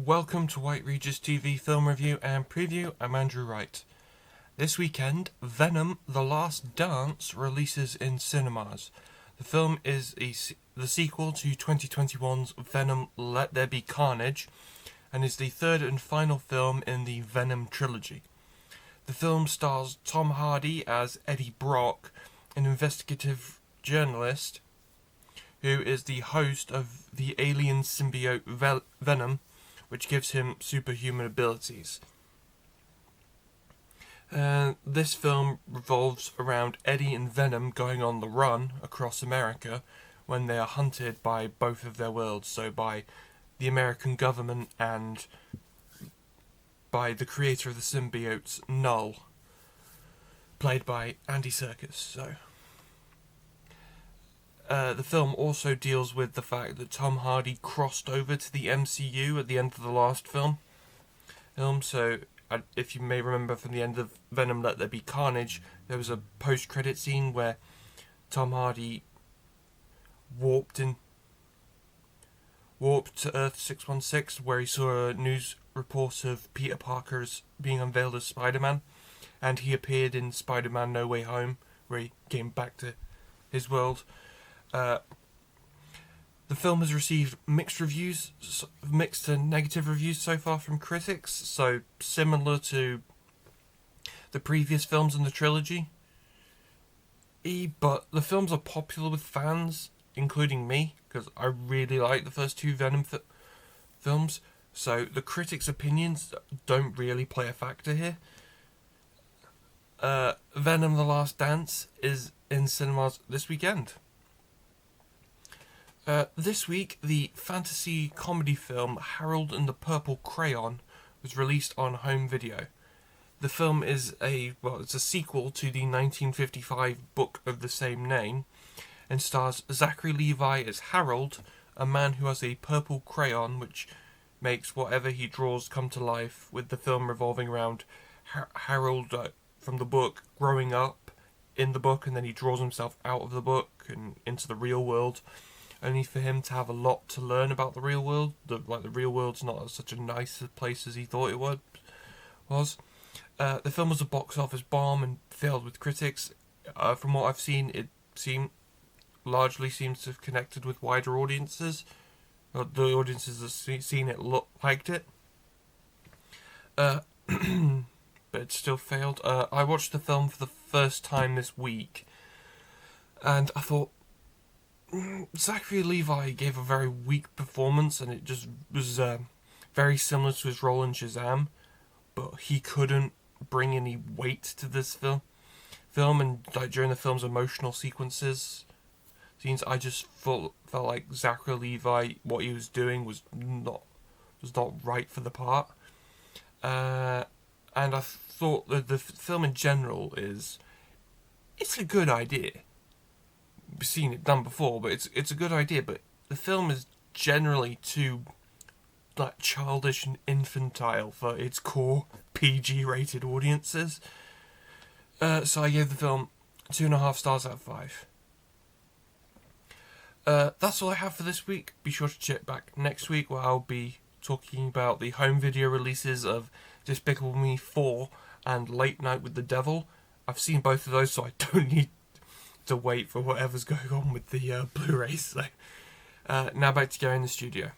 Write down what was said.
Welcome to White Regis TV Film Review and Preview. I'm Andrew Wright. This weekend, Venom: The Last Dance releases in cinemas. The film is the sequel to 2021's Venom: Let There Be Carnage, and is the third and final film in the Venom trilogy. The film stars Tom Hardy as Eddie Brock, an investigative journalist who is the host of the alien symbiote Venom, which gives him superhuman abilities. This film revolves around Eddie and Venom going on the run across America when they are hunted by both of their worlds, so by the American government and by the creator of the symbiotes, Null, played by Andy Serkis. The film also deals with the fact that Tom Hardy crossed over to the MCU at the end of the last film. So, if you may remember from the end of Venom: Let There Be Carnage, there was a post-credit scene where Tom Hardy warped to Earth 616, where he saw a news report of Peter Parker's being unveiled as Spider-Man, and he appeared in Spider-Man: No Way Home, where he came back to his world. The film has received mixed to negative reviews so far from critics, so similar to the previous films in the trilogy. But the films are popular with fans, including me, because I really like the first two Venom films, so the critics' opinions don't really play a factor here. Venom: The Last Dance is in cinemas this weekend. This week, the fantasy comedy film Harold and the Purple Crayon was released on home video. The film is it's a sequel to the 1955 book of the same name, and stars Zachary Levi as Harold, a man who has a purple crayon which makes whatever he draws come to life, with the film revolving around Harold from the book growing up in the book, and then he draws himself out of the book and into the real world, only for him to have a lot to learn about the real world. The real world's not such a nice place as he thought it was. The film was a box office bomb and failed with critics. From what I've seen, it largely seems to have connected with wider audiences. The audiences that seen it liked it. But it still failed. I watched the film for the first time this week, and I thought, Zachary Levi gave a very weak performance, and it just was very similar to his role in Shazam, but he couldn't bring any weight to this film, and during the film's emotional scenes, I just felt like Zachary Levi, what he was doing was not right for the part, and I thought that the film in general it's a good idea. Seen it done before, but it's a good idea, but the film is generally too childish and infantile for its core PG rated audiences. So I gave the film 2.5 stars out of 5. That's all I have for this week. Be sure to check back next week, where I'll be talking about the home video releases of Despicable Me 4 and Late Night with the Devil. I've seen both of those, so I don't need to wait for whatever's going on with the Blu-rays. So, now back to Gary in the studio.